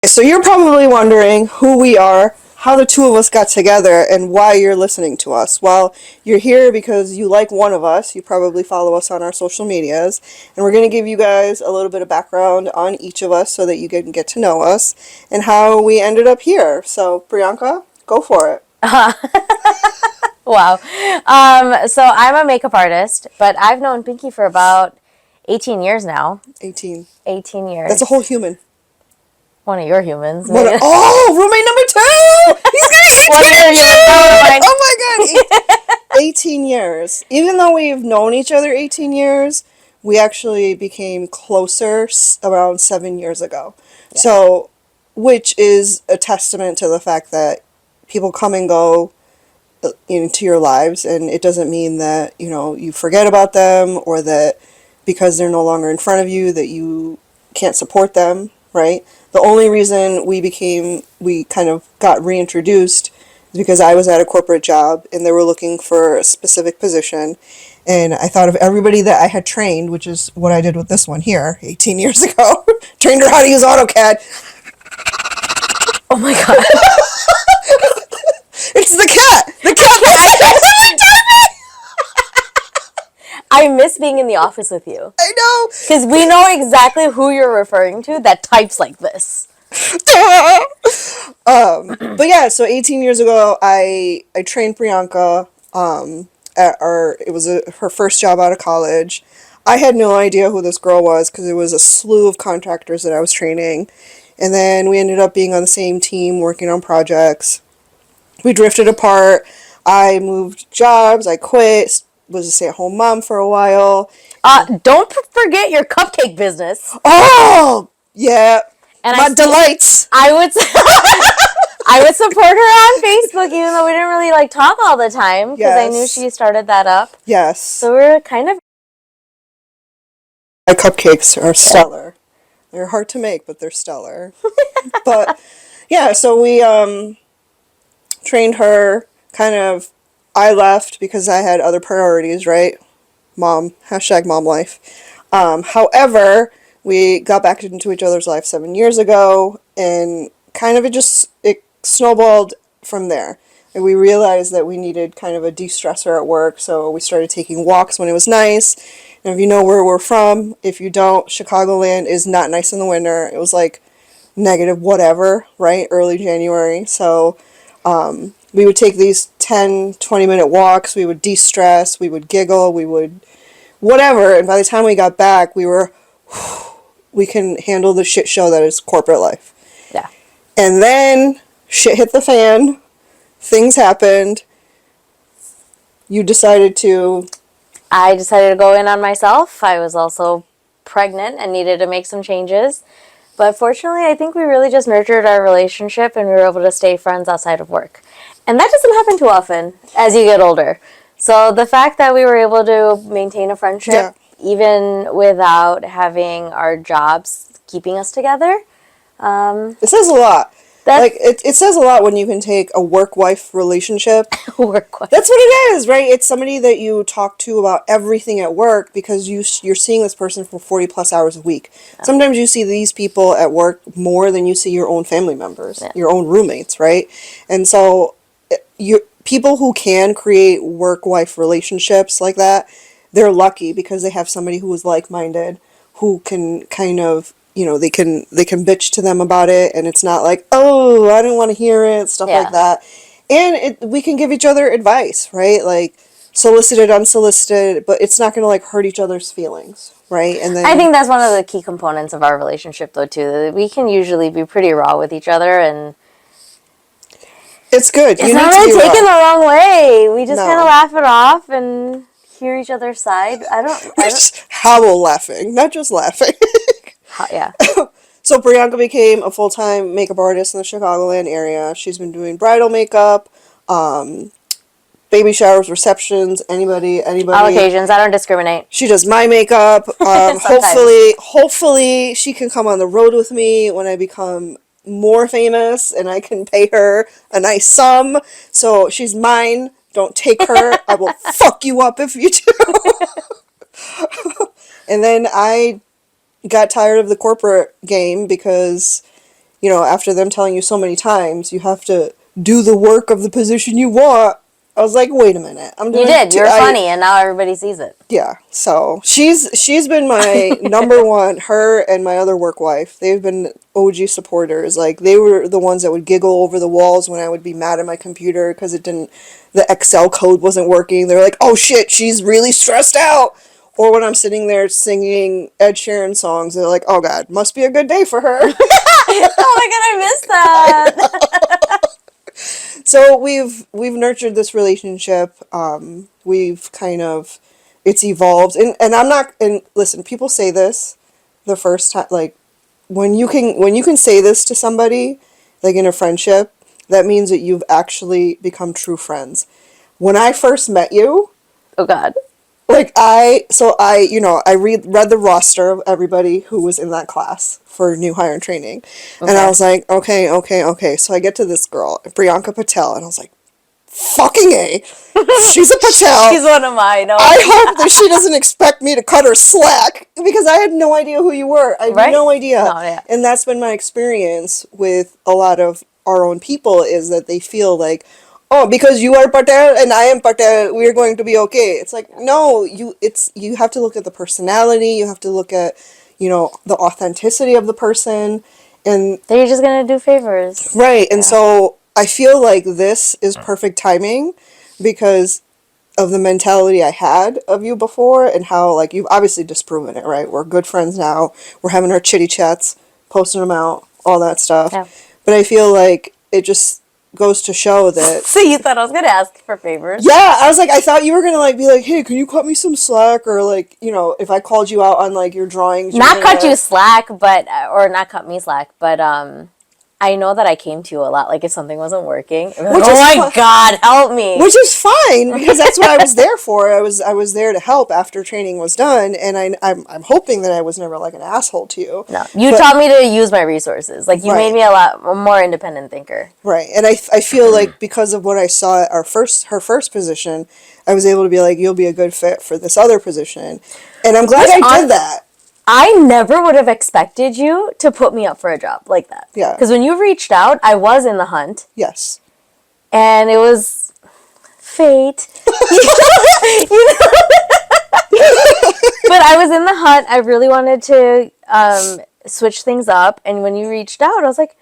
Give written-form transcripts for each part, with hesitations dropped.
So you're probably wondering who we are, how the two of us got together, and why you're listening to us. Well, you're here because you like one of us. You probably follow us on our social medias. And we're going to give you guys a little bit of background on each of us so that you can get to know us and how we ended up here. So, Priyanka, go for it. Wow. So I'm a makeup artist, but I've known Pinky for about 18 years now. 18. 18 years. That's a whole human. One of your humans. Roommate number 2! He's One of getting 18 your humans. Oh my god! 18 years. Even though we've known each other 18 years, we actually became closer around 7 years ago. Yeah. So, which is a testament to the fact that people come and go into your lives, and it doesn't mean that, you forget about them or that because they're no longer in front of you that you can't support them, right? The only reason we kind of got reintroduced is because I was at a corporate job and they were looking for a specific position. And I thought of everybody that I had trained, which is what I did with this one here 18 years ago. Trained her how to use AutoCAD. Oh my god. It's the cat! The cat! I miss being in the office with you. I know! Because we know exactly who you're referring to that types like this. But yeah, so 18 years ago, I trained Priyanka it was her first job out of college. I had no idea who this girl was because it was a slew of contractors that I was training. And then we ended up being on the same team, working on projects. We drifted apart. I moved jobs. I quit. Was a stay-at-home mom for a while. Don't forget your cupcake business. Oh, yeah. And my delights. I would support her on Facebook, even though we didn't really talk all the time, because I knew she started that up. Yes. So we were kind of. My cupcakes are stellar. They're hard to make, but they're stellar. But yeah, so we trained her. Kind of, I left because I had other priorities, right? Mom, #mom life. However, we got back into each other's life 7 years ago, and kind of it snowballed from there. And we realized that we needed kind of a de-stressor at work, so we started taking walks when it was nice. And if you know where we're from, if you don't, Chicagoland is not nice in the winter. It was like negative whatever, right? Early January. So we would take these 10, 20-minute walks. We would de-stress. We would giggle. We would whatever. And by the time we got back, we can handle the shit show that is corporate life. Yeah. And then shit hit the fan. Things happened. I decided to go in on myself. I was also pregnant and needed to make some changes. But fortunately, I think we really just nurtured our relationship and we were able to stay friends outside of work. And that doesn't happen too often as you get older. So the fact that we were able to maintain a friendship, even without having our jobs keeping us together, it says a lot. It says a lot when you can take a work-wife relationship. Work-wife. That's what it is, right? It's somebody that you talk to about everything at work because you're seeing this person for 40 plus hours a week. Yeah. Sometimes you see these people at work more than you see your own family members, your own roommates, right? And so people who can create work-wife relationships like that, they're lucky because they have somebody who is like-minded, who can kind of, they can bitch to them about it, and it's not like, oh, I don't want to hear it, stuff like that. And we can give each other advice, right? Like solicited, unsolicited, but it's not going to hurt each other's feelings, right? And then I think that's one of the key components of our relationship, though, too. That we can usually be pretty raw with each other, and it's good. It's not really taken the wrong way. We just kind of laugh it off and hear each other's side. I just howl laughing, not just laughing. Yeah. So Priyanka became a full-time makeup artist in the Chicagoland area. She's been doing bridal makeup, baby showers, receptions, anybody. All occasions. I don't discriminate. She does my makeup. Hopefully she can come on the road with me when I become more famous and I can pay her a nice sum. So she's mine. Don't take her. I will fuck you up if you do. And then I got tired of the corporate game because after them telling you so many times, you have to do the work of the position you want. I was like, wait a minute. You did. You're funny, and now everybody sees it. Yeah, so she's been my number one, her and my other work wife. They've been OG supporters. Like, they were the ones that would giggle over the walls when I would be mad at my computer because the Excel code wasn't working. They're like, oh shit, she's really stressed out. Or when I'm sitting there singing Ed Sheeran songs, they're like, oh god, must be a good day for her. Oh my god, I missed that. So we've nurtured this relationship. We've it's evolved, and I'm not. And listen, people say this the first time, like when you can say this to somebody, like in a friendship, that means that you've actually become true friends. When I first met you, Oh god. like I read the roster of everybody who was in that class for new hire and training, and I was like, okay. So I get to this girl, Priyanka Patel, and I was like, fucking A, she's a Patel. She's one of mine. Oh. I hope that she doesn't expect me to cut her slack, because I had no idea who you were. I had no idea. No, yeah. And that's been my experience with a lot of our own people, is that they feel like, oh, because you are Patel and I am Patel, we're going to be okay. It's like, no, you have to look at the personality, you have to look at, the authenticity of the person, and They're just gonna do favors. right. And so I feel like this is perfect timing because of the mentality I had of you before, and how, like, you've obviously disproven it, right? We're good friends now. We're having our chitty chats, posting them out, all that stuff. Yeah. But I feel like it just goes to show that. So you thought I was gonna ask for favors? Yeah, I was like, I thought you were gonna like be like, hey, can you cut me some slack, or like, if I called you out on like your drawings. Not cut you slack, but or not cut me slack, but I know that I came to you a lot. Like if something wasn't working, like, oh my god, help me! Which is fine, because that's what I was there for. I was there to help after training was done, and I'm hoping that I was never like an asshole to you. No, you taught me to use my resources. Like you made me a lot more independent thinker. Right, and I feel like because of what I saw at her first position, I was able to be like, you'll be a good fit for this other position, and I'm glad I did that. I never would have expected you to put me up for a job like that. Yeah. Because when you reached out, I was in the hunt. Yes. And it was fate. But I was in the hunt. I really wanted to switch things up. And when you reached out, I was like,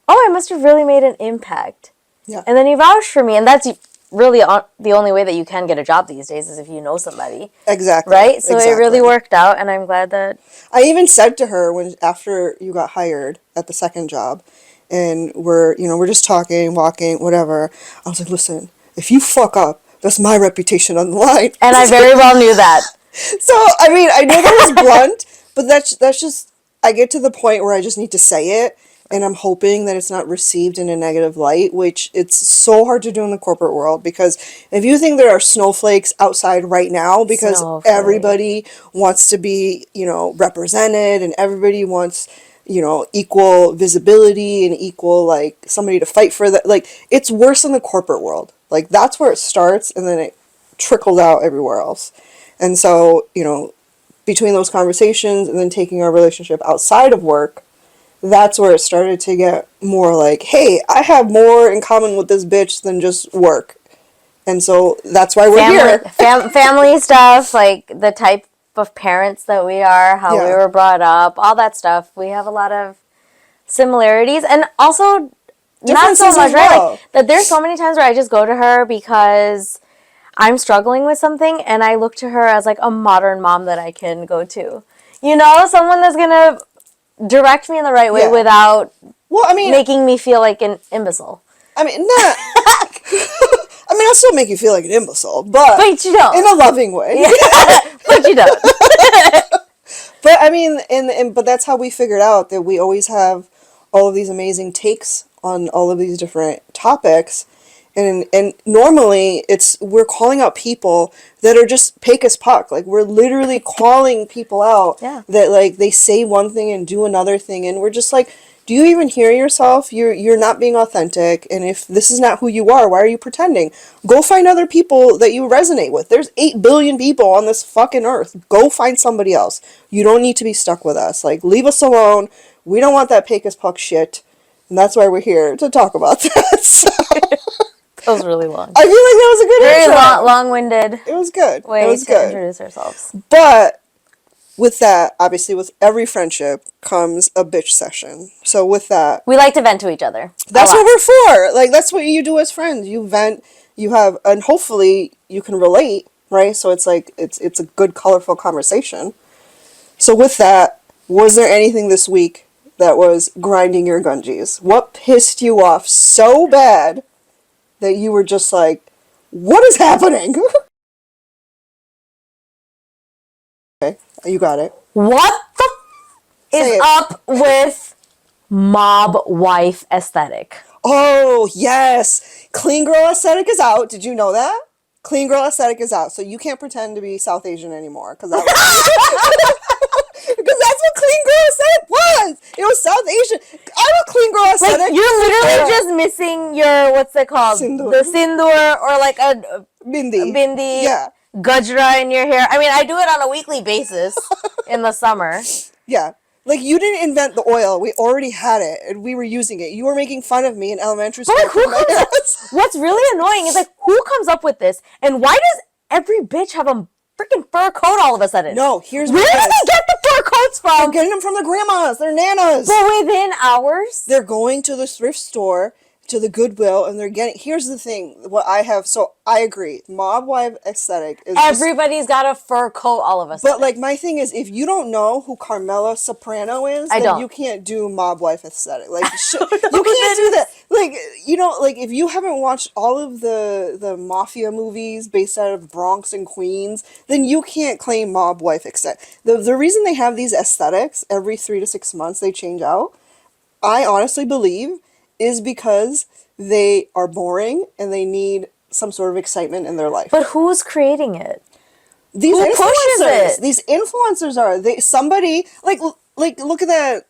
oh, I must have really made an impact. Yeah. And then you vouched for me. And that's really the only way that you can get a job these days, is if you know somebody. Exactly. Right? So it really worked out, and I'm glad that... I even said to her after you got hired at the second job, and we're just talking, walking, whatever, I was like, listen, if you fuck up, that's my reputation on the line. And I very well knew that. So, I mean, I know that was blunt, but that's just, I get to the point where I just need to say it, and I'm hoping that it's not received in a negative light, which it's so hard to do in the corporate world, because if you think there are snowflakes outside right now, because everybody wants to be, represented, and everybody wants, equal visibility and equal, like, somebody to fight for that. Like, it's worse in the corporate world. Like, that's where it starts, and then it trickles out everywhere else. And so, between those conversations and then taking our relationship outside of work, that's where it started to get more like, hey, I have more in common with this bitch than just work. And so that's why we're here. Family stuff, like the type of parents that we are, how we were brought up, all that stuff. We have a lot of similarities, and also not so much, right? Like, that there's so many times where I just go to her because I'm struggling with something, and I look to her as like a modern mom that I can go to. Someone that's gonna direct me in the right way without making me feel like an imbecile. I mean, not... I mean, I'll still make you feel like an imbecile, but you don't. In a loving way. Yeah. But you don't. But I mean, but that's how we figured out that we always have all of these amazing takes on all of these different topics. And normally we're calling out people that are just PakeAsPuck. Like, we're literally calling people out that, like, they say one thing and do another thing, and we're just like, do you even hear yourself? You're not being authentic, and if this is not who you are, why are you pretending? Go find other people that you resonate with. There's 8 billion people on this fucking earth. Go find somebody else. You don't need to be stuck with us. Like, leave us alone. We don't want that PakeAsPuck shit, and that's why we're here to talk about that. So, That was really long. I feel like that was a good Very intro. long-winded It was good. It way was to good. introduce ourselves. But with that, obviously, with every friendship comes a bitch session. So with that, We like to vent to each other. that's what we're for. Like, that's what you do as friends. You vent, you have, and hopefully you can relate, right? So it's like, it's a good, colorful conversation. So with that, was there anything this week that was grinding your gungies? What pissed you off so bad that you were just like, what is happening? Okay, you got it. What the is Say it. up with mob wife aesthetic? Oh, yes. Clean girl aesthetic is out. Did you know that? Clean girl aesthetic is out. So you can't pretend to be South Asian anymore. Because that was... because that's what clean girl aesthetic was. It was South Asian. I'm a clean girl aesthetic. Like, you're literally just missing your, what's it called? Sindoor. The sindoor, or like a Bindi. Yeah. gajra in your hair. I mean, I do it on a weekly basis in the summer. Yeah. Like, you didn't invent the oil. We already had it, and we were using it. You were making fun of me in elementary school. But like, what's really annoying is like, who comes up with this, and why does every bitch have a freaking fur coat all of a sudden? No, here's where what do it is. they get the fur coats They're from? getting them from the grandmas. They're nanas. But within hours, They're going to the thrift store, to the Goodwill, and they're getting... Here's the thing. What I have... So, I agree. Mob wife aesthetic is... everybody's got a fur coat all of a sudden. But, like, my thing is, if you don't know who Carmela Soprano is, I then don't. you can't do mob wife aesthetic. Like, you can't do that. Like, you know, like, if you haven't watched all of the mafia movies based out of Bronx and Queens, then you can't claim mob wife aesthetic. The reason they have these aesthetics every 3 to 6 months, they change out, I honestly believe, is because they are boring and they need some sort of excitement in their life. But who's creating it? These Who pushes influencers, it? these influencers are somebody like look at that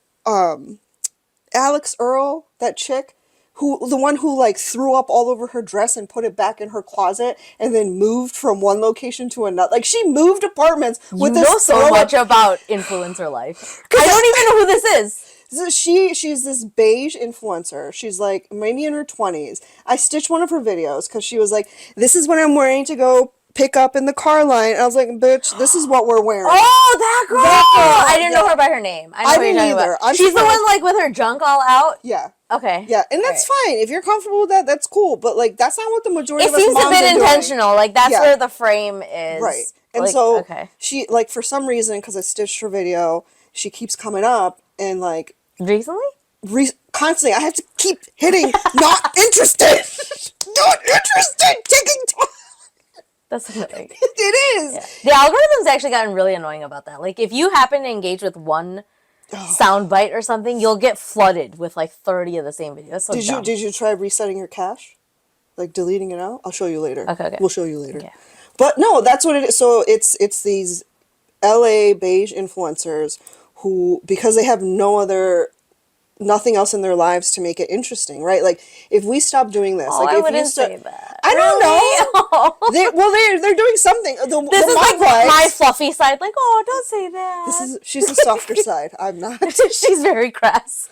Alex Earl, that chick the one who like threw up all over her dress and put it back in her closet and then moved from one location to another. Like, she moved apartments with You this know so much about influencer life. I don't even know who this is. She's this beige influencer. She's like maybe in her 20s. I stitched one of her videos because she was like, "This is what I'm wearing to go pick up in the car line." And I was like, "Bitch, this is what we're wearing." Oh, that girl! I didn't know yeah. her by her name. I know I who you're didn't talking either. about. I'm She's the surprised. one like with her junk all out. Yeah. Okay. Yeah, and that's fine. If you're comfortable with that, that's cool. But like, that's not what the majority It of us seems a moms bit are doing. intentional. Like, that's Yeah. where the frame is. Right. And like, so okay. she, like, for some reason, because I stitched her video, she keeps coming up and like Recently? constantly. I have to keep hitting not interested, not interested, taking time. That's annoying. It is. Yeah. The algorithm's actually gotten really annoying about that. Like, if you happen to engage with one soundbite or something, you'll get flooded with like 30 of the same videos. So Did you try resetting your cache, like deleting it out? I'll show you later. Okay. We'll show you later. Okay. But no, that's what it is. So it's these LA beige influencers who, because they have nothing else in their lives to make it interesting, right? Like, if we stop doing this, like, I if wouldn't you start, say that. I don't know. Really? They're doing something. This is like my fluffy side. Like, oh, don't say that. She's the softer side. I'm not. She's very crass.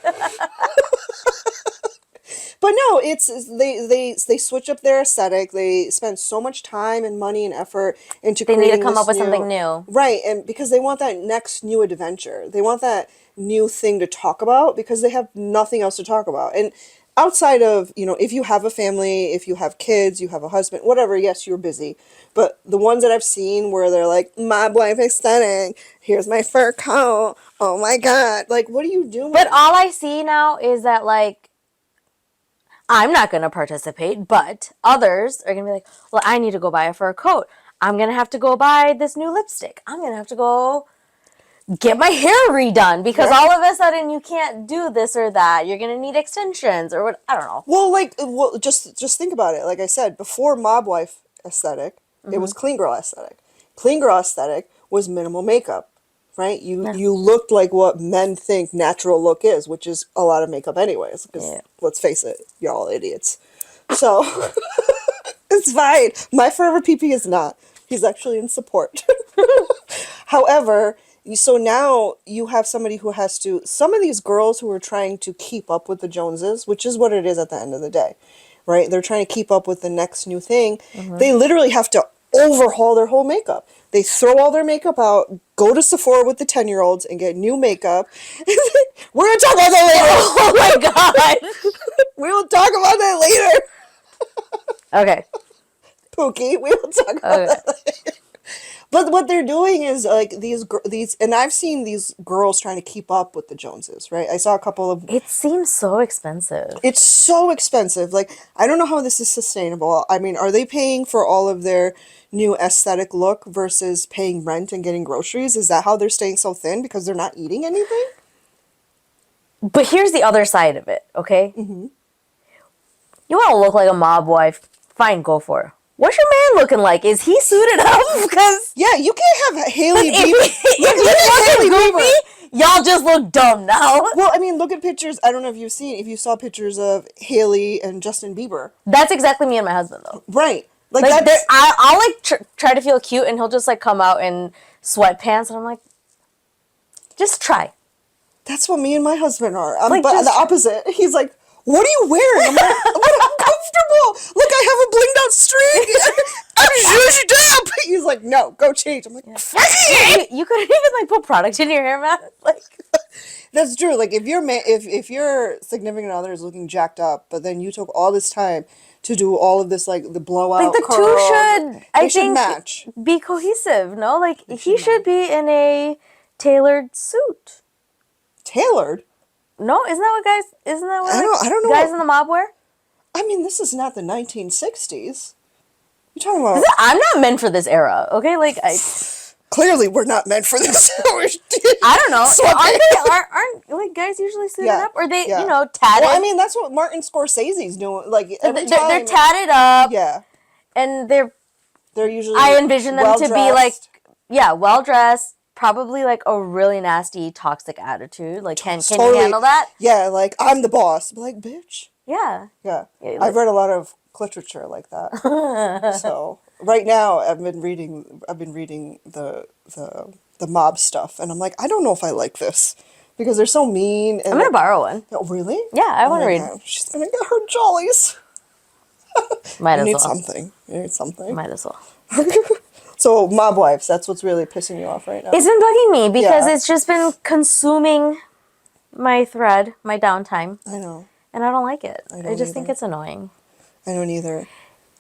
But no, it's they switch up their aesthetic. They spend so much time and money and effort into They need creating to come this up with something new. Right, and because they want that next new adventure. They want that new thing to talk about because they have nothing else to talk about. And outside of, if you have a family, if you have kids, you have a husband, whatever, yes, you're busy. But the ones that I've seen where they're like, my wife aesthetic, here's my fur coat, oh my God. Like, what are you doing? But all I see now is that, like, I'm not going to participate, but others are going to be like, well, I need to go buy a fur coat. I'm going to have to go buy this new lipstick. I'm going to have to go get my hair redone because all of a sudden you can't do this or that. You're going to need extensions or what? I don't know. Well, just think about it. Like I said, before mob wife aesthetic, it was clean girl aesthetic. Clean girl aesthetic was minimal makeup, right? You looked like what men think natural look is, which is a lot of makeup anyways. Because let's face it, you're all idiots. So it's fine. My forever PP is not. He's actually in support. However, So now you have somebody who has to, some of these girls who are trying to keep up with the Joneses, which is what it is at the end of the day, right? They're trying to keep up with the next new thing. They literally have to overhaul their whole makeup. They throw all their makeup out, go to Sephora with the 10-year-olds and get new makeup. We're going to talk about that Oh my god. later. We'll talk about that later. Okay. Pookie, we will talk about Okay. that later. But what they're doing is like these, and I've seen these girls trying to keep up with the Joneses, right? I saw a couple of. It seems so expensive. It's so expensive. Like I don't know how this is sustainable. I mean, are they paying for all of their new aesthetic look versus paying rent and getting groceries? Is that how they're staying so thin because they're not eating anything? But here's the other side of it, okay? Mm-hmm. You want to look like a mob wife? Fine, go for it. What's your man looking like? Is he suited up? Because Yeah, you can't have Haley if, Bieber. if he's looking goofy, y'all just look dumb now. Well, I mean, look at pictures. I don't know if you saw pictures of Haley and Justin Bieber. That's exactly me and my husband, though. Right. Like Like, that's I'll like try to feel cute, and he'll just like come out in sweatpants, and I'm like, just try. that's what me and my husband are. Like, But just the opposite. He's like, "What are you wearing?" I'm like, "I'm comfortable. Look, I have a blinged out string. I'm zhuzhed up." He's like, "No, go change." I'm like, "Fuck it." You couldn't even like put product in your hair, man. Like, That's true. Like if if your significant other is looking jacked up, but then you took all this time to do all of this, like the blowout, like the curl, two should, I they should think, match. be cohesive. No, like he should be in a tailored suit. Tailored. No, isn't that what guys? Isn't that what I don't know guys what- in the mob wear? I mean, this is not the 1960s. You're talking about. I'm not meant for this era. Okay, like Clearly, we're not meant for this. I don't know. Sweatpants. Aren't like guys usually suited Yeah, up, or they yeah. tatted? Well, I mean, that's what Martin Scorsese's doing. Like every they're time, tatted up, yeah, and they're usually. I envision them to be like, well-dressed. well dressed, probably like a really nasty, toxic attitute. Like, can you Totally. handle that? Yeah, like I'm the boss. Like, bitch. Yeah. Yeah, Yeah, I've read a lot of literature like that. So right now, I've been reading the mob stuff, and I'm like, I don't know if I like this because they're so mean. And I'm gonna borrow one. Oh, really? Yeah, I want to my read. God, she's gonna get her jollies. Might You as need well. something. You need something. Might as well. So mob wives, that's what's really pissing you off right now. It's been bugging me because Yeah. it's just been consuming my thread, my downtime, I know. and I don't like it. I don't just think either. it's annoying. I don't either.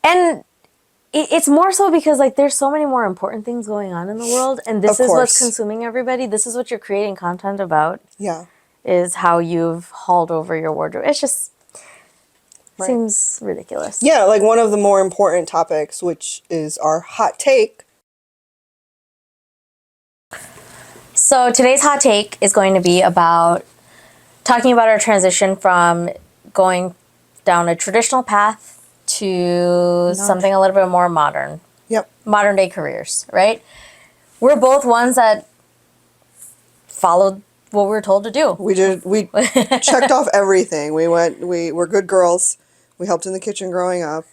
And it's more so because like there's so many more important things going on in the world, and this Of is what's course. consuming everybody. This is what you're creating content about, Yeah. is how you've hauled over your wardrobe. It's just Right. seems ridiculous. Yeah, like one of the more important topics, which is our hot take. So today's hot take is going to be about talking about our transition from going down a traditional path to something a little bit more modern. Yep. Modern day careers, right? We're both ones that followed what we were told to do. We checked off everything. We were good girls. We helped in the kitchen growing up.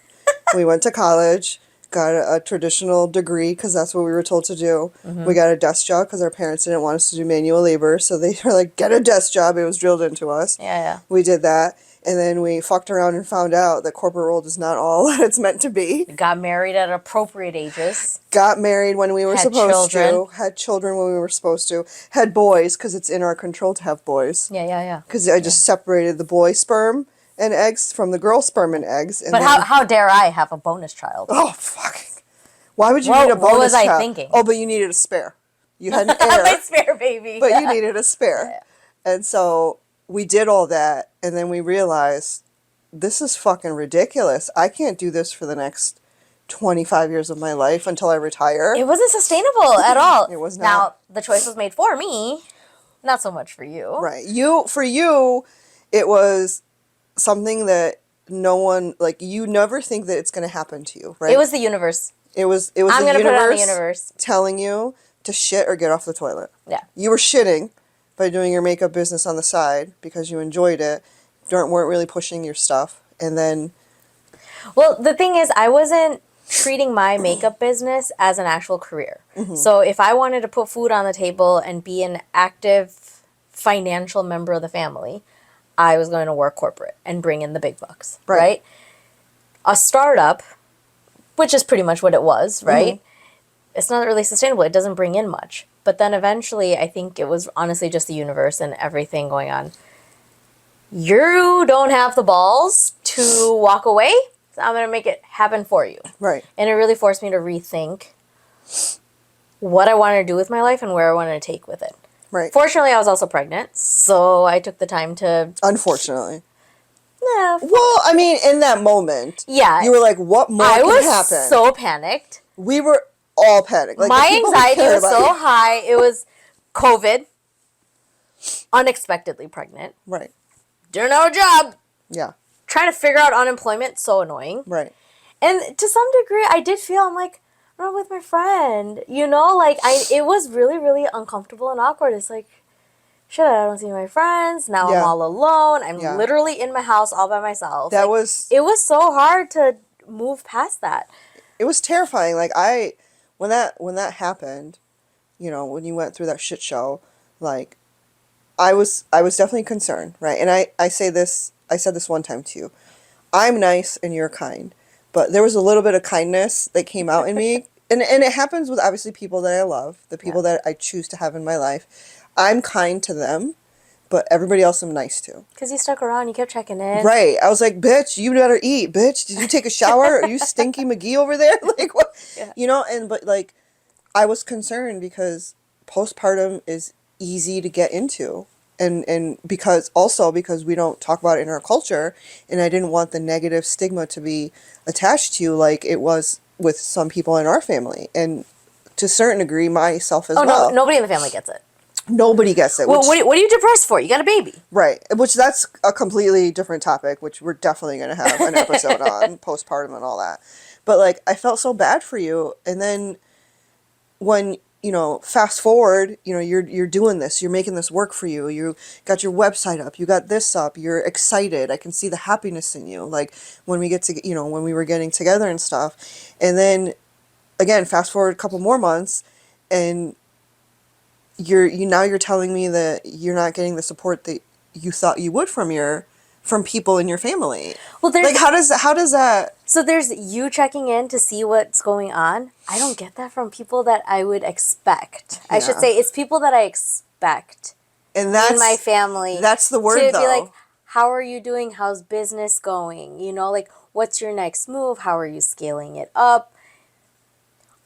We went to college, got a traditional degree because that's what we were told to do. Mm-hmm. We got a desk job because our parents didn't want us to do manual labor. So they were like, get a desk job. It was drilled into us. Yeah. We did that. And then we fucked around and found out that corporate world is not all that it's meant to be. Got married at appropriate ages. Got married when we were Had supposed children. to. Had children when we were supposed to. Had boys because it's in our control to have boys. Yeah. Because I just separated the boy sperm and eggs from the girl sperm and eggs. And But then, how dare I have a bonus child? Oh, fuck. Why would you What- need a bonus what was I child? thinking? Oh, but you needed a spare. You had an My heir, spare baby. but you needed a spare. And so we did all that, and then we realized this is fucking ridiculous. I can't do this for the next 25 years of my life until I retire. It wasn't sustainable at all. It was Now, not. the choice was made for me, not so much for you. Right. For you, it was something that no one, like, you never think that it's going to happen to you, right? It was the universe. It was I'm the gonna put it on the universe universe. telling you to shit or get off the toilet. Yeah. You were shitting by doing your makeup business on the side because you enjoyed it, weren't really pushing your stuff, and then Well, the thing is, I wasn't treating my makeup business as an actual career. So if I wanted to put food on the table and be an active financial member of the family, I was going to work corporate and bring in the big bucks, right? A startup, which is pretty much what it was, right? It's not really sustainable. It doesn't bring in much. But then eventually, I think it was honestly just the universe and everything going on. You don't have the balls to walk away, so I'm going to make it happen for you. Right. And it really forced me to rethink what I wanted to do with my life and where I wanted to take with it. Right. Fortunately, I was also pregnant, so I took the time to... Unfortunately. Yeah. Well, I mean, in that moment, Yeah. you were like, what more I can was happen? so panicked. We were all panicked. Like, My the people who anxiety cared was about so you- high. It was COVID, unexpectedly pregnant, Right. didn't have a job, Yeah. trying to figure out unemployment, so annoying. Right. And to some degree, I did feel, I'm like, I'm not with my friend, you know? Like, it was really, really uncomfortable and awkward. It's like, shit, I don't see my friends. Now I'm Yeah. all alone. I'm Yeah. literally in my house all by myself. That Like, was... It was so hard to move past that. It was terrifying. Like, when that happened, you know, when you went through that shit show, like, I was definitely concerned, right? And I said this one time to you. I'm nice and you're kind. But there was a little bit of kindness that came out in me. And it happens with obviously people that I love, the people that I choose to have in my life. I'm kind to them, but everybody else I'm nice to. Because you stuck around, you kept checking in. Right. I was like, bitch, you better eat, bitch. Did you take a shower? Are you Stinky McGee over there? Like, what? Yeah. You know, but like, I was concerned because postpartum is easy to get into. And because we don't talk about it in our culture, and I didn't want the negative stigma to be attached to you like it was with some people in our family. And to a certain degree, myself as well. No, nobody in the family gets it. Nobody gets it. Well, what are you depressed for? You got a baby. Right, which that's a completely different topic, which we're definitely going to have an episode on, postpartum and all that. But, like, I felt so bad for you, and then when, you know, fast forward, you know, you're doing this, you're making this work for you, you got your website up, you got this up, you're excited, I can see the happiness in you, like, when we when we were getting together and stuff, and then, again, fast forward a couple more months, and you're telling me that you're not getting the support that you thought you would from people in your family. Well, there's like how does that? So there's you checking in to see what's going on. I don't get that from people that I would expect. I should Yeah. say it's people that I expect And that's in my family. That's the word to though. be like, how are you doing? How's business going? You know, like, what's your next move? How are you scaling it up?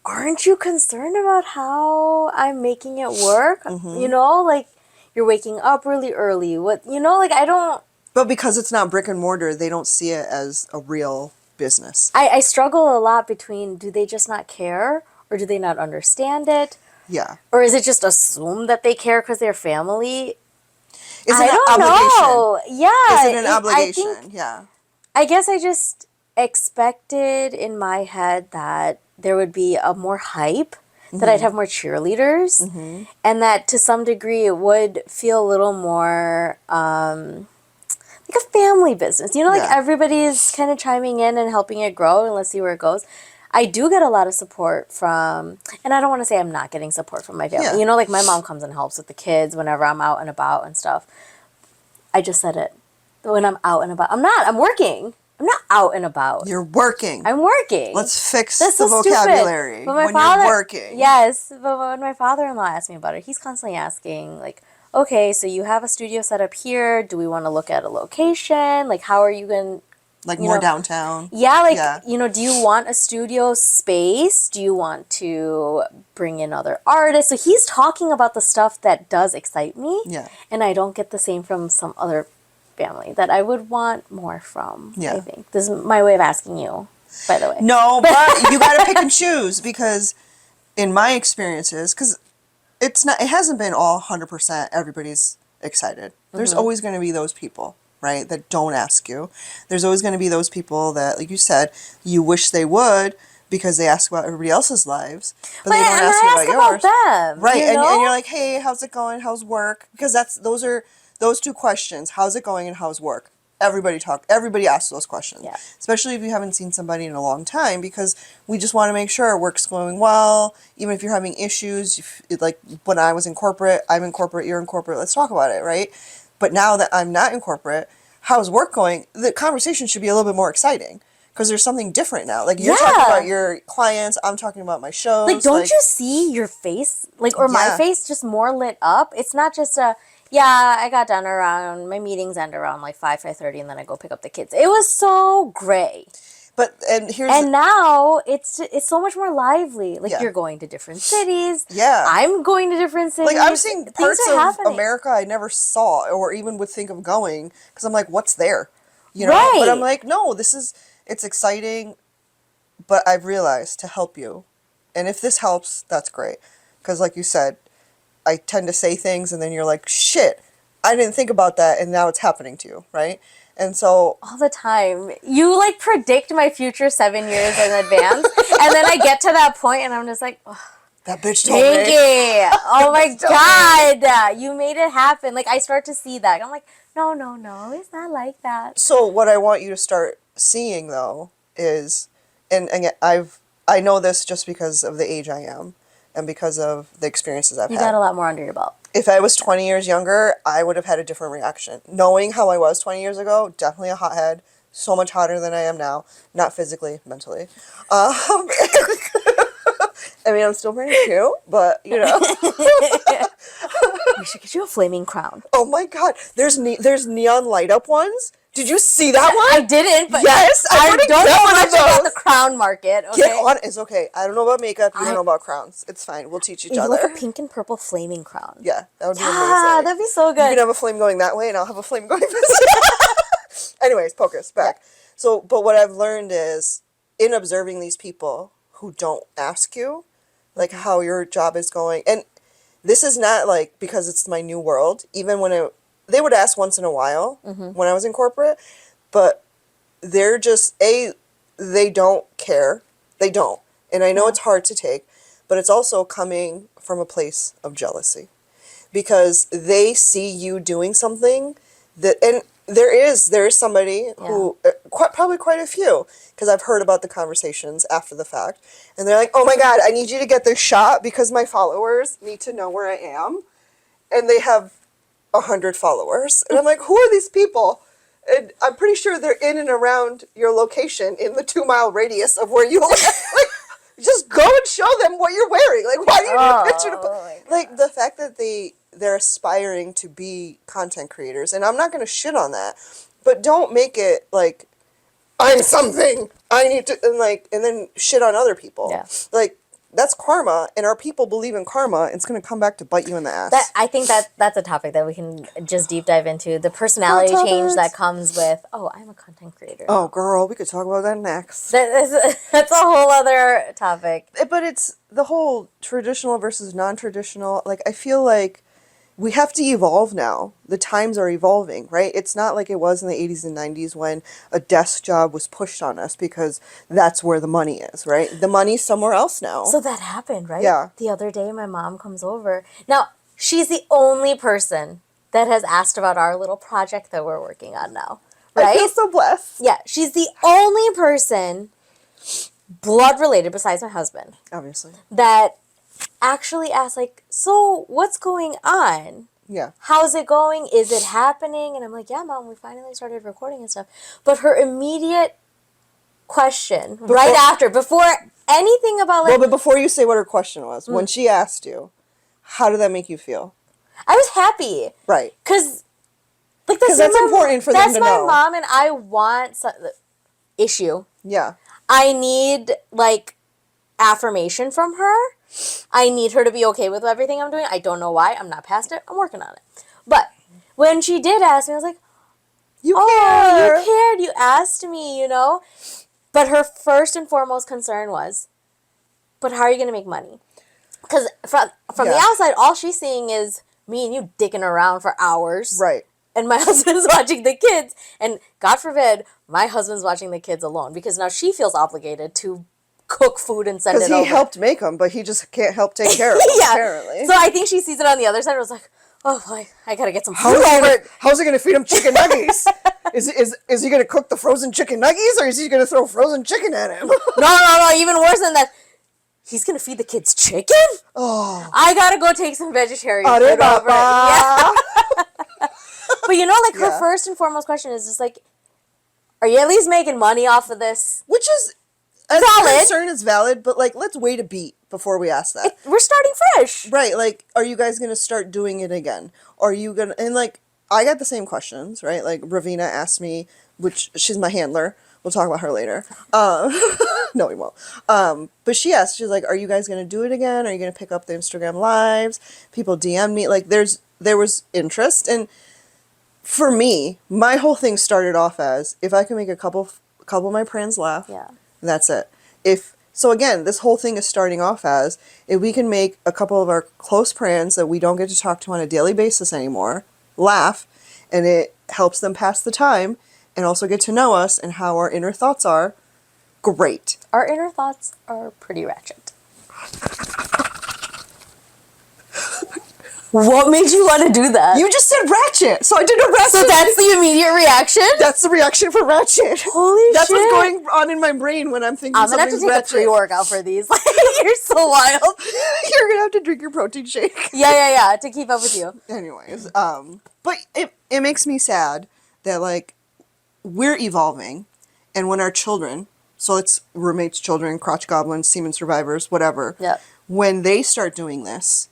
Aren't you concerned about how I'm making it work? Mm-hmm. You know, like, you're waking up really early. What, you know, like, I don't... But because it's not brick and mortar, they don't see it as a real business. I struggle a lot between, do they just not care? Or do they not understand it? Yeah. Or is it just assumed that they care because they're family? Is I it an don't obligation? know. Yeah. Is it an obligation? Yeah. I guess I just expected in my head that there would be a more hype, that I'd have more cheerleaders, and that to some degree it would feel a little more like a family business. You know, like Yeah. everybody's kind of chiming in and helping it grow, and let's see where it goes. I do get a lot of support from, and I don't want to say I'm not getting support from my family. Yeah. You know, like my mom comes and helps with the kids whenever I'm out and about and stuff. I just said it. When I'm out and about. I'm working. I'm not out and about. You're working. I'm working. Let's fix That's the so stupid. vocabulary But my when father, you're working. Yes, but when my father-in-law asked me about it, he's constantly asking, like, okay, so you have a studio set up here. Do we want to look at a location? Like, how are you going to... Like you more know, downtown. Yeah, like, Yeah. you know, do you want a studio space? Do you want to bring in other artists? So he's talking about the stuff that does excite me. Yeah. And I don't get the same from some other family that I would want more from, Yeah. I think. This is my way of asking you, by the way. No, but you got to pick and choose because in my experiences, because it hasn't been all 100% everybody's excited. There's always going to be those people, right, that don't ask you. There's always going to be those people that, like you said, you wish they would because they ask about everybody else's lives, but they don't ask you about yours. Them, Right, you and know? you're like, hey, how's it going? How's work? Because those two questions, how's it going and how's work? everybody asks those questions. Yeah. Especially if you haven't seen somebody in a long time, because we just want to make sure work's going well. Even if you're having issues, like when I was in corporate, I'm in corporate, you're in corporate, let's talk about it, right? But now that I'm not in corporate, how's work going? The conversation should be a little bit more exciting. Because there's something different now. Like, you're talking about your clients, I'm talking about my shows. Like, don't you see your face? Like, or my face just more lit up? It's not just I got done around, my meetings end around like 5:30, and then I go pick up the kids. It was so gray. And now it's so much more lively. Like, you're going to different cities. Yeah. I'm going to different cities. Like, I'm seeing parts of America I never saw or even would think of going. Because I'm like, what's there? You know? Right. But I'm like, no, it's exciting, but I've realized to help you. And if this helps, that's great. Because like you said, I tend to say things and then you're like, shit, I didn't think about that, and now it's happening to you, right? And so... all the time. You, like, predict my future 7 years in advance, and then I get to that point and I'm just like, oh, that bitch told me. Oh my God. You made it happen. Like, I start to see that. I'm like, no, it's not like that. So what I want you to start seeing, though, is, and again, I know this just because of the age I am and because of the experiences I've had. You got a lot more under your belt. If I was 20 years younger, I would have had a different reaction. Knowing how I was 20 years ago, definitely a hothead, so much hotter than I am now. Not physically, mentally. I mean, I'm still pretty cute, but, you know. We should get you a flaming crown. Oh my God, there's neon light up ones. Did you see that one? I didn't, but yes, I don't know much about the crown market. Okay? Get on. It's okay. I don't know about makeup. You don't know about crowns. It's fine. We'll teach each other. Like a pink and purple flaming crown. Yeah, that would be amazing. That'd be so good. You can have a flame going that way, and I'll have a flame going this way. Anyways, focus back. Yeah. So, but what I've learned is, in observing these people who don't ask you, like, how your job is going, and this is not like because it's my new world. Even when they would ask once in a while when I was in corporate, but they're just, they don't care. They don't. And I know it's hard to take, but it's also coming from a place of jealousy because they see you doing something that, and there is somebody who, probably quite a few, because I've heard about the conversations after the fact, and they're like, oh my God, I need you to get this shot because my followers need to know where I am. And they have 100 followers. And I'm like, who are these people? And I'm pretty sure they're in and around your location in the 2-mile radius of where you live. Like, just go and show them what you're wearing. Like, why do you need a picture to put? Like, the fact that they're aspiring to be content creators, and I'm not going to shit on that, but don't make it like, I'm something, I need to, and then shit on other people. Yeah. Like, that's karma, and our people believe in karma. It's going to come back to bite you in the ass. I think that's a topic that we can just deep dive into. The personality change that comes with, I'm a content creator. Oh, girl, we could talk about that next. That's a whole other topic. But it's the whole traditional versus non-traditional. Like, I feel like we have to evolve now. The times are evolving, right? It's not like it was in the 80s and 90s when a desk job was pushed on us because that's where the money is, right? The money's somewhere else now. So that happened, right? Yeah. The other day, my mom comes over. Now, she's the only person that has asked about our little project that we're working on now, right? I feel so blessed. Yeah, she's the only person, blood related besides my husband, obviously, that actually asked, like, so what's going on? Yeah. How's it going? Is it happening? And I'm like, yeah, Mom, we finally started recording and stuff. But her immediate question, before anything about, like... Well, but before you say what her question was, when she asked you, how did that make you feel? I was happy. Right. Because, like, that's important for them to know. That's my mom, and I want... issue. Yeah. I need, like, affirmation from her. I need her to be okay with everything I'm doing. I don't know why. I'm not past it. I'm working on it. But when she did ask me, I was like, you care. You cared. You asked me, you know? But her first and foremost concern was, but how are you going to make money? Because from the outside, all she's seeing is me and you dicking around for hours. Right. And my husband's watching the kids. And God forbid, my husband's watching the kids alone. Because now she feels obligated to cook food and send it over. Because he helped make them, but he just can't help take care of them, apparently. So I think she sees it on the other side. I was like, Oh, I gotta get some How's food over. how's he gonna feed him chicken nuggets? Is he gonna cook the frozen chicken nuggets, or is he gonna throw frozen chicken at him? No, even worse than that. He's gonna feed the kids chicken? Oh, I gotta go take some vegetarian Are food over. Yeah. Papa. But you know, like, her Yeah. first and foremost question is just like, are you at least making money off of this? Which is a Valid. concern is valid, but like, let's wait a beat before we ask that. We're starting fresh. Right, like, are you guys gonna start doing it again? Are you gonna, and like, I got the same questions, right? Like, Ravina asked me, which she's my handler. We'll talk about her later. No, we won't. But she asked, she's like, are you guys gonna do it again? Are you gonna pick up the Instagram lives? People DM me, like, there was interest, and for me, my whole thing started off as, if I can make a couple of my friends laugh, Yeah. that's it. So again, this whole thing is starting off as, if we can make a couple of our close friends that we don't get to talk to on a daily basis anymore laugh, and it helps them pass the time and also get to know us and how our inner thoughts are, great. Our inner thoughts are pretty ratchet. What made you want to do that? You just said ratchet, so I did a ratchet. So that's the immediate reaction? That's the reaction for ratchet. Holy That's shit. what's going on in my brain when I'm thinking I'm gonna have to something's take ratchet. a pre-workout for these. Like, you're so wild. You're gonna have to drink your protein shake. Yeah, to keep up with you. Anyways, but it makes me sad that, like, we're evolving, and when our children, so it's roommates, children, crotch goblins, semen survivors, whatever, Yep. when they start doing this,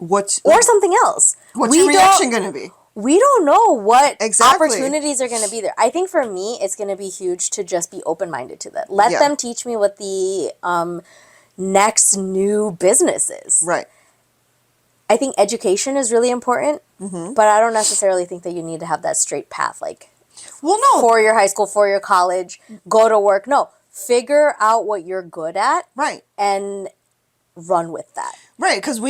Or something else. what's your reaction gonna be? We don't know what Exactly. opportunities are going to be there. I think for me, it's going to be huge to just be open-minded to that. Let Yeah. them teach me what the next new business is. Right. I think education is really important, Mm-hmm. but I don't necessarily think that you need to have that straight path, like Well, no. for your high school, for your college, go to work. No, figure out what you're good at Right. and run with that. Right, because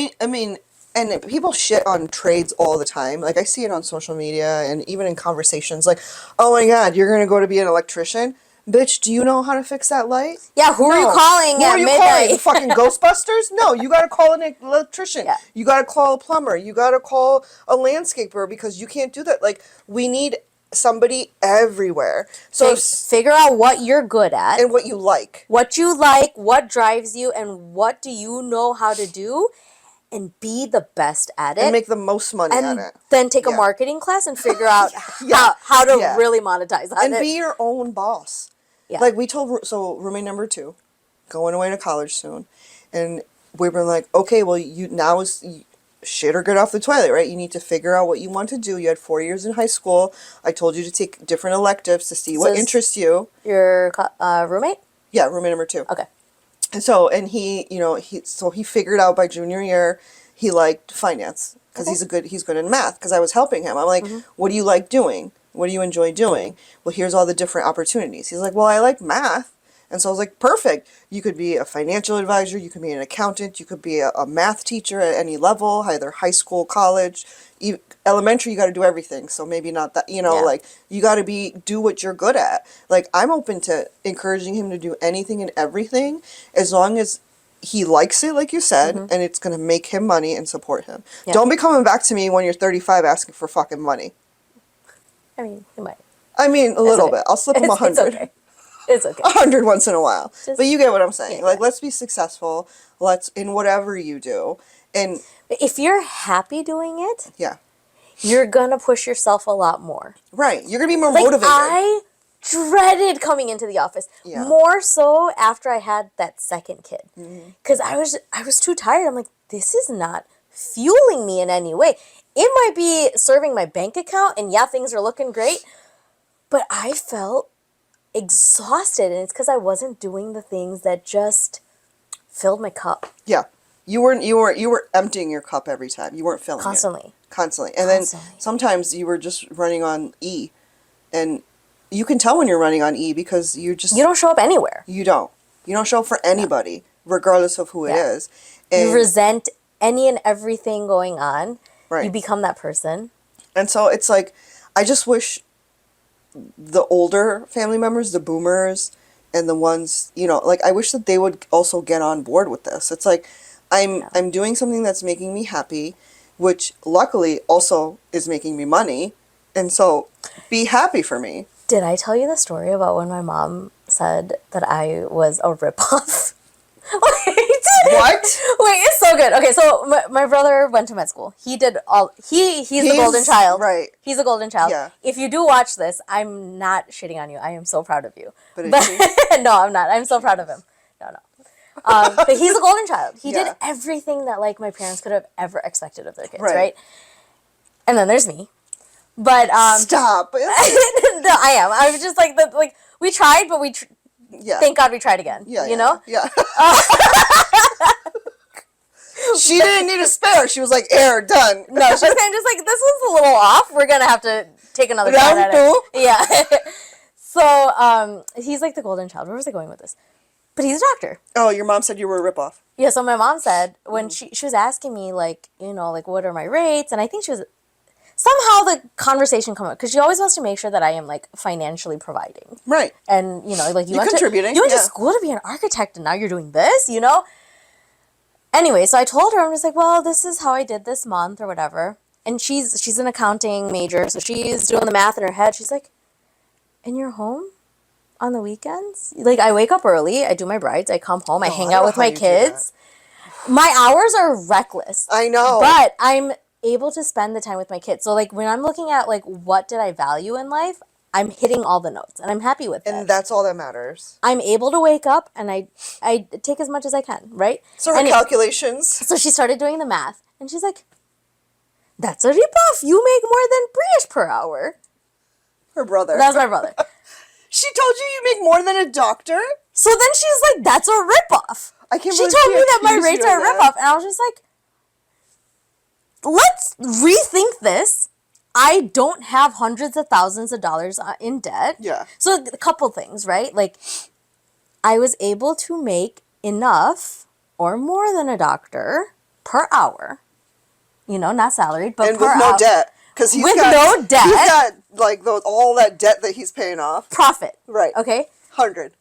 and people shit on trades all the time. Like, I see it on social media and even in conversations. Like, oh my God, you're going to go to be an electrician? Bitch, do you know how to fix that light? Yeah, who are you No. calling Who at are you midnight? calling? Fucking Ghostbusters? No, you gotta call an electrician. Yeah. You gotta call a plumber. You gotta call a landscaper, because you can't do that. Like, we need somebody everywhere. So, Figure out what you're good at. and what you like. What you like, what drives you, and what do you know how to do, and be the best at it. And make the most money and at it. then take a Yeah. marketing class and figure out Yeah. how to Yeah. really monetize that. And be your own boss. Yeah. Like, we told, so roommate number 2, going away to college soon, and we were like, okay, well, you now is shit or get off the toilet, right? You need to figure out what you want to do. You had 4 years in high school. I told you to take different electives to see what is- interests you. Your roommate? Yeah, roommate number 2. Okay. And so, and he figured out by junior year he liked finance, because he's good in math, because I was helping him. I'm like, what do you like doing? What do you enjoy doing? Well, here's all the different opportunities. He's like, well, I like math. And so I was like, perfect. You could be a financial advisor. You could be an accountant. You could be a math teacher at any level, either high school, college, elementary. You got to do everything. So maybe not that, Yeah. like, you got to do what you're good at. Like, I'm open to encouraging him to do anything and everything, as long as he likes it, like you said, and it's going to make him money and support him. Yeah. Don't be coming back to me when you're 35 asking for fucking money. I mean, you might. I mean, a little okay. bit. I'll slip him It's 100. okay. It's okay. 100 once in a while. Just- But you get what I'm saying. Yeah. Like, let's be successful. Let's, in whatever you do. And, But if you're happy doing it, yeah. you're gonna push yourself a lot more. Right. You're going to be more Like, motivated. I dreaded coming into the office. Yeah. More so after I had that second kid. Mm-hmm. Because I was too tired. I'm like, this is not fueling me in any way. It might be serving my bank account, and yeah, things are looking great, but I felt exhausted, and it's because I wasn't doing the things that just filled my cup Yeah. You were emptying your cup every time. You weren't filling it. constantly. Constantly. And Constantly. then sometimes you were just running on E. And you can tell when you're running on E, because you You don't show up anywhere. You don't show up for anybody, regardless of who it Yeah. is. And, You resent any and everything going on. Right. You become that person. and so it's like, I just wish the older family members, the boomers, and the ones, like, I wish that they would also get on board with this. It's like, I'm doing something that's making me happy. which luckily also is making me money. And so be happy for me. Did I tell you the story about when my mom said that I was a ripoff? What? Wait, it's so good. Okay, so my brother went to med school. He did all. He's the golden child. Right. He's a golden child. Yeah. If you do watch this, I'm not shitting on you. I am so proud of you. But No, I'm not. I'm so proud of him. No. But he's a golden child. He did everything that like my parents could have ever expected of their kids, right? And then there's me. But stop. No, I am. I was just like we tried, but thank God we tried again. Yeah. You know? Yeah. She didn't need a spare. She was like, air, done. No, she's kind of just like, this one's a little off. We're going to have to take another shot at it. Yeah. So, he's like the golden child. Where was I going with this? But he's a doctor. Oh, your mom said you were a ripoff. Yeah, so my mom said, when she was asking me, like, you know, like, what are my rates? And I think she was, somehow the conversation come up, because she always wants to make sure that I am, like, financially providing. Right. And, you know, like, you went contributing. You went to school to be an architect, and now you're doing this, you know? Anyway, so I told her, I'm just like, well, this is how I did this month or whatever. And she's an accounting major, so she's doing the math in her head. She's like, and you're home on the weekends? Like, I wake up early, I do my brides, I come home, I hang out with my kids. My hours are reckless. I know. But I'm able to spend the time with my kids. So, like, when I'm looking at, like, what did I value in life, I'm hitting all the notes, and I'm happy with that. And that's all that matters. I'm able to wake up, and I take as much as I can, right? So her calculations. So she started doing the math, and she's like, that's a ripoff. You make more than British per hour. Her brother. That's my brother. She told you you make more than a doctor? So then she's like, that's a ripoff. I can't She believe told me that my accused rates you are of a that. ripoff, and I was just like, let's rethink this. I don't have hundreds of thousands of dollars in debt. Yeah. So a couple things, right? Like, I was able to make enough or more than a doctor per hour. You know, not salaried, but and per with hour. no debt. Because With no debt. He's got, like, all that debt that he's paying off. Profit. Right. Okay? 100.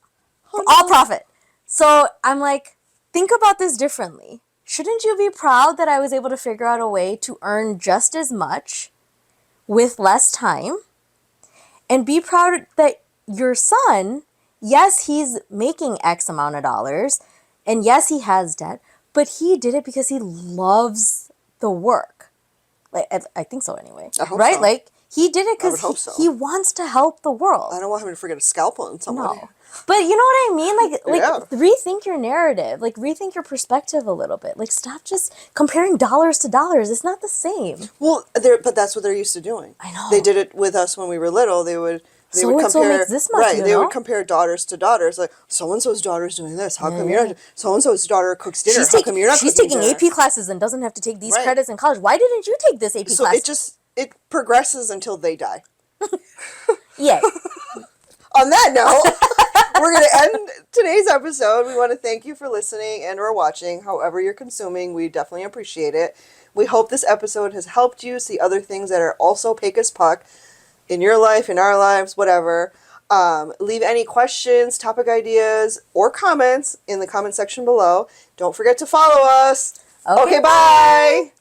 All profit. So I'm like, think about this differently. Shouldn't you be proud that I was able to figure out a way to earn just as much with less time? And be proud that your son, yes, he's making X amount of dollars, and yes, he has debt, but he did it because he loves the work. Like, I think so anyway. I hope right? so. Like, he did it because so. he wants to help the world. I don't want him to forget a scalpel in somebody. No. But you know what I mean? Like, Yeah. rethink your narrative. Like, rethink your perspective a little bit. Like, stop just comparing dollars to dollars. It's not the same. Well, but that's what they're used to doing. I know. They did it with us when we were little. They would compare. So makes this much, right. you They know? would compare daughters to daughters. Like, so and so's daughter's doing this. How come you're not? So and so's daughter cooks dinner. How come you're not? She's cooking taking dinner? AP classes and doesn't have to take these Right. credits in college. Why didn't you take this AP So class? it progresses until they die. Yeah. On that note, we're going to end today's episode. We want to thank you for listening and or watching. However you're consuming, we definitely appreciate it. We hope this episode has helped you see other things that are also PakeAsPuck in your life, in our lives, whatever. Leave any questions, topic ideas, or comments in the comment section below. Don't forget to follow us. Okay, bye.